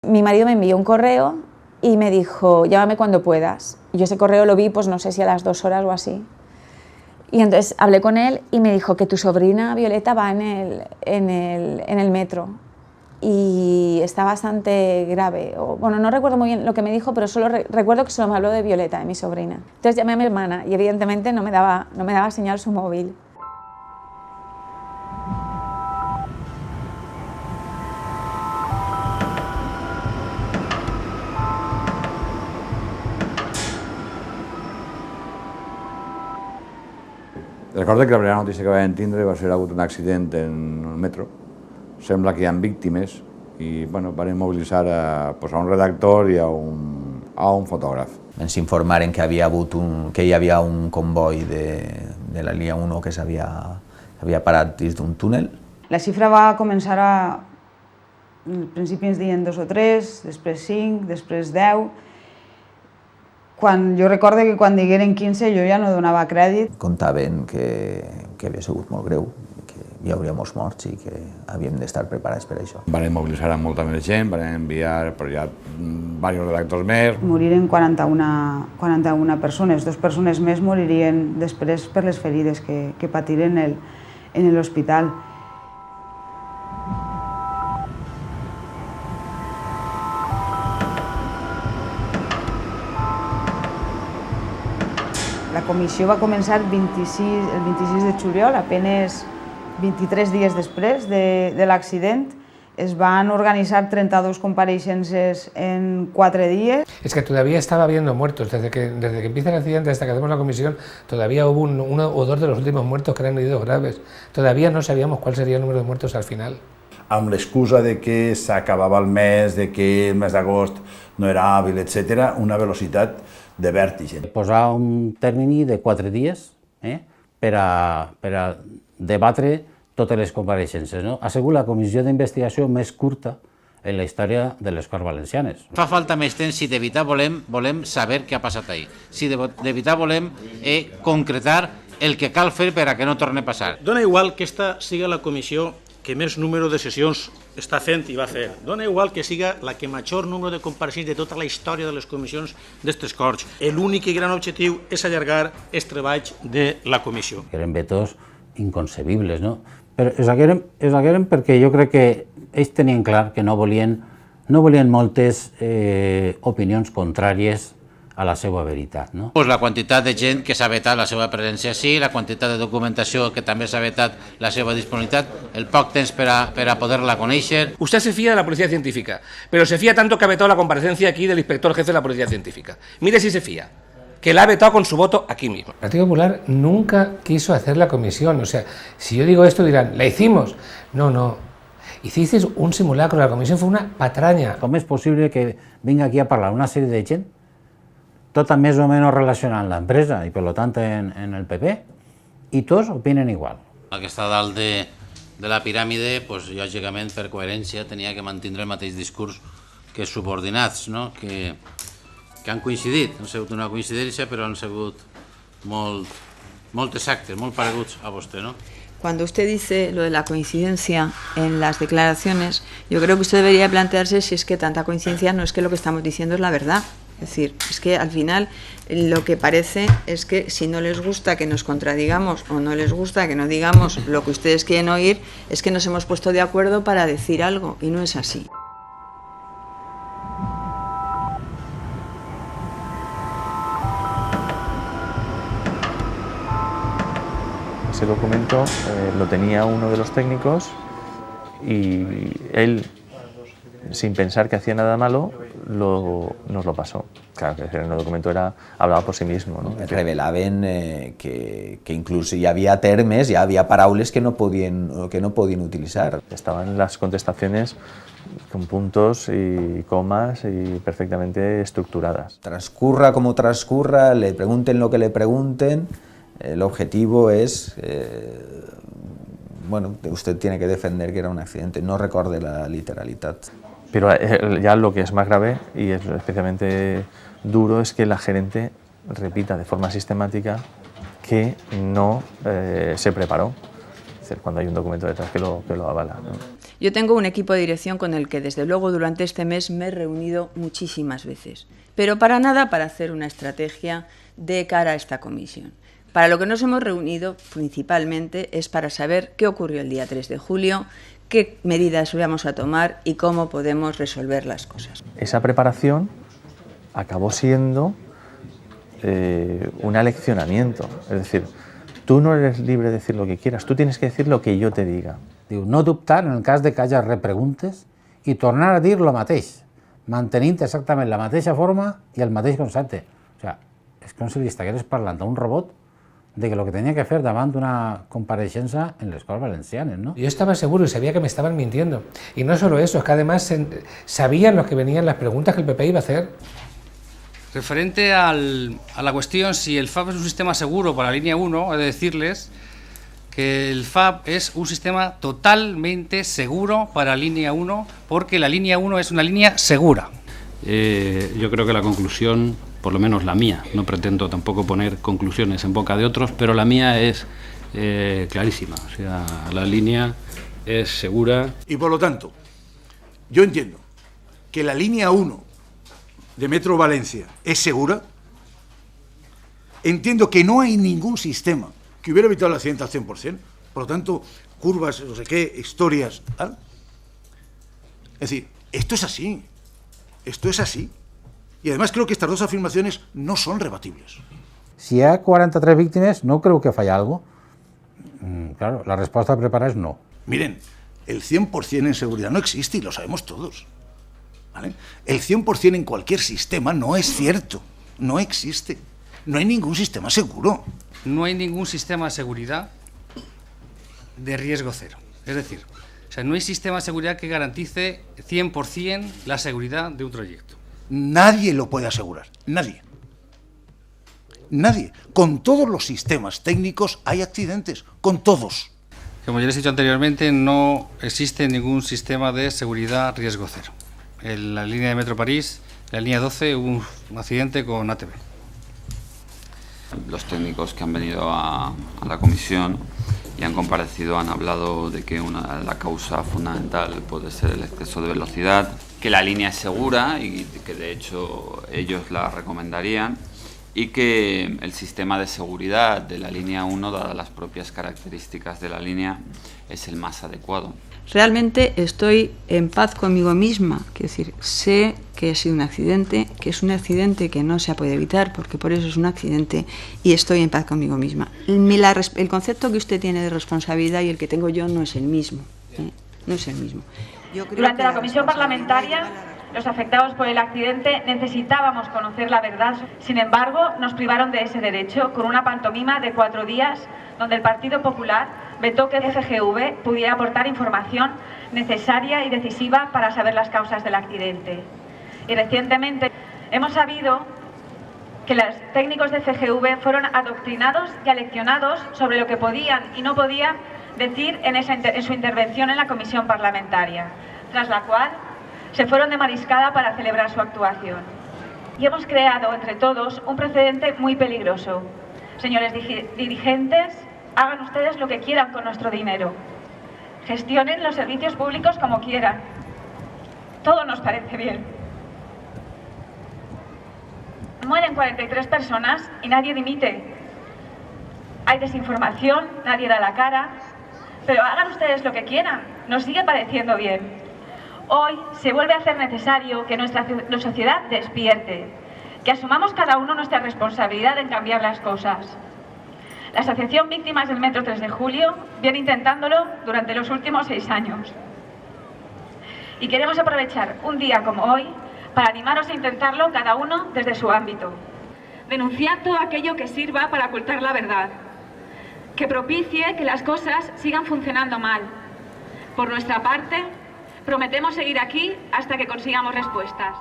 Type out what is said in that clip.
Mi marido me envió un correo y me dijo, llámame cuando puedas. Yo ese correo lo vi, pues no sé si a las 2 horas o así. Y entonces hablé con él y me dijo que tu sobrina Violeta va en el metro y está bastante grave. Bueno, no recuerdo muy bien lo que me dijo, pero solo recuerdo que solo me habló de Violeta, de mi sobrina. Entonces llamé a mi hermana y evidentemente no me daba señal su móvil. Recordo que la primera notícia que vam tindre va ser hagut un accident en el metro. Sembla que hi ha víctimes i bueno, van mobilitzar a un redactor i a un fotògraf. Ens informaren que hi havia un comboi de la línia 1 que s'havia parat dins d'un túnel. La xifra va començar al principi ens deien 2 o 3, després 5, després 10. Jo recordo que quan digueren 15 jo ja no donava crèdit. Contaven que havia sigut molt greu, que hi hauria molts morts i que havíem d'estar preparats per això. Van mobilitzar a molta més gent, van enviar ja diversos redactors més. Moriren 41 persones, 2 persones més moririen després per les ferides que patiren en l'hospital. La comissió va començar el 26 de juliol, apenas 23 dies després de l'accident. Es van organizar 32 compareixences en 4 días. Es que todavía estaba habiendo muertos, desde que empieza el accidente hasta que hacemos la comisión, todavía hubo uno o dos de los últimos muertos que eran heridos graves. Todavía no sabíamos cuál sería el número de muertos al final. Amb l'excusa de que s'acabava el mes, de que el mes d'agost no era hàbil, etc., una velocitat de vèrtige. Posar un termini de 4 dies per a debatre totes les compareixences. Ha sigut la comissió d'investigació més curta en la història de les Corts Valencianes. Fa falta més temps si de veritat volem saber què ha passat ahir, si de veritat volem concretar el que cal fer per a que no torni a passar. Dóna igual que esta siga la comissió que més número de sessions està fent i va fer. Dóna igual que siga la que major número de compareixents de tota la història de les comissions d'estes Corts. L'únic i gran objectiu és allargar els treballs de la comissió. Eren vetos inconcebibles, no? Però es hagueren perquè jo crec que ells tenien clar que no volien moltes opinions contràries a la seva veritat. La quantitat de gent que s'ha vetat la seva presència sí, la quantitat de documentació que també s'ha vetat la seva disponibilitat, el poc temps per a poder-la conèixer. Usted se fía de la Policía Científica, pero se fía tanto que ha vetado la comparecencia aquí del inspector jefe de la Policía Científica. Mire si se fía, que la ha vetado con su voto aquí mismo. El Partido Popular nunca quiso hacer la comisión, o sea, si yo digo esto dirán, ¿la hicimos? No. Hicisteis un simulacro, la comisión fue una patraña. Com és possible que vinga aquí a parlar una sèrie de gent tota més o menys relacionada amb l'empresa i per tant en el PP, i tots opinen igual. El que està dalt de la piràmide, lògicament per coherència tenia que mantenir el mateix discurs que els subordinats, que han coincidit, han sigut una coincidència però han sigut molt exactes, molt pareguts a vostè. Cuando usted dice lo de la coincidencia en las declaraciones, yo creo que usted debería plantearse si es que tanta coincidencia no es que lo que estamos diciendo es la verdad. Es decir, es que al final lo que parece es que si no les gusta que nos contradigamos o no les gusta que no digamos lo que ustedes quieren oír, es que nos hemos puesto de acuerdo para decir algo y no es así. Ese documento lo tenía uno de los técnicos y él, sin pensar que hacía nada malo, nos lo pasó. Claro, que el documento hablaba por sí mismo. Revelaven que inclús hi havia termes, hi havia paraules que no podien utilitzar. Estaban las contestaciones con puntos y comas y perfectamente estructuradas. Transcurra como transcurra, le pregunten lo que le pregunten, el objetivo es... usted tiene que defender que era un accidente, no recorde la literalidad. Pero ya lo que es más grave y es especialmente duro es que la gerente repita de forma sistemática que no se preparó. Es decir, cuando hay un documento detrás que lo avala. Yo tengo un equipo de dirección con el que desde luego durante este mes me he reunido muchísimas veces, pero para nada para hacer una estrategia de cara a esta comisión. Para lo que nos hemos reunido principalmente es para saber qué ocurrió el día 3 de julio, qué medidas vamos a tomar y cómo podemos resolver las cosas. Esa preparación acabó siendo un aleccionamiento, es decir, tú no eres libre de decir lo que quieras, tú tienes que decir lo que yo te diga. Diu, no dubtar en el cas de que hagi repreguntes i tornar a dir lo mateix, mantenint exactament la mateixa forma i el mateix concepte. O sea, és com si li estigués parlant a un robot de que lo que tenía que hacer davant d'una compareixença en les Corts Valencianes, ¿no? Yo estaba seguro y sabía que me estaban mintiendo. Y no solo eso, es que además sabían los que venían las preguntas que el PP iba a hacer. Referente a la cuestión si el FAB es un sistema seguro para la línea 1, he de decirles que el FAB es un sistema totalmente seguro para la línea 1, porque la línea 1 es una línea segura. Yo creo que la conclusión, por lo menos la mía, no pretendo tampoco poner conclusiones en boca de otros, pero la mía es clarísima. O sea, la línea es segura. Y por lo tanto, yo entiendo que la línea 1 de Metro Valencia es segura. Entiendo que no hay ningún sistema que hubiera evitado el accidente al 100%, por lo tanto, curvas, no sé qué, historias, ¿tal? Es decir, esto es así. Esto es así. Y además creo que estas dos afirmaciones no son rebatibles. Si hi ha 43 víctimes, no creu que falla algo? Claro, la respuesta preparada es no. Miren, el 100% en seguridad no existe y lo sabemos todos, ¿vale? El 100% en cualquier sistema no es cierto, no existe. No hay ningún sistema seguro. No hay ningún sistema de seguridad de riesgo cero. Es decir, o sea, no hay sistema de seguridad que garantice 100% la seguridad de un trayecto. Nadie lo puede asegurar, nadie. Nadie. Con todos los sistemas técnicos hay accidentes, con todos. Como ya les he dicho anteriormente, no existe ningún sistema de seguridad riesgo cero. En la línea de Metro París, la línea 12, hubo un accidente con ATV. Los técnicos que han venido a la comisión y han comparecido han hablado de que la causa fundamental puede ser el exceso de velocidad, que la línea es segura y que de hecho ellos la recomendarían, y que el sistema de seguridad de la línea 1, dadas las propias características de la línea, es el más adecuado. Realmente estoy en paz conmigo misma, quiero decir, sé que ha sido un accidente, que es un accidente que no se puede evitar, porque por eso es un accidente, y estoy en paz conmigo misma. El concepto que usted tiene de responsabilidad y el que tengo yo no es el mismo, no es el mismo. Durante la comisión parlamentaria, los afectados por el accidente necesitábamos conocer la verdad. Sin embargo, nos privaron de ese derecho con una pantomima de 4 días, donde el Partido Popular vetó que FGV pudiera aportar información necesaria y decisiva para saber las causas del accidente. Y recientemente hemos sabido que los técnicos de FGV fueron adoctrinados y aleccionados sobre lo que podían y no podían decir en su intervención en la comisión parlamentaria, tras la cual se fueron de mariscada para celebrar su actuación. Y hemos creado entre todos un precedente muy peligroso. Señores dirigentes, hagan ustedes lo que quieran con nuestro dinero. Gestionen los servicios públicos como quieran. Todo nos parece bien. Mueren 43 personas y nadie dimite. Hay desinformación, nadie da la cara. Pero hagan ustedes lo que quieran. Nos sigue pareciendo bien. Hoy se vuelve a hacer necesario que nuestra sociedad despierte, que asumamos cada uno nuestra responsabilidad en cambiar las cosas. La Asociación Víctimas del Metro 3 de Julio viene intentándolo durante los últimos 6 años. Y queremos aprovechar un día como hoy para animaros a intentarlo cada uno desde su ámbito. Denunciad todo aquello que sirva para ocultar la verdad, que propicie que las cosas sigan funcionando mal. Por nuestra parte, prometemos seguir aquí hasta que consigamos respuestas.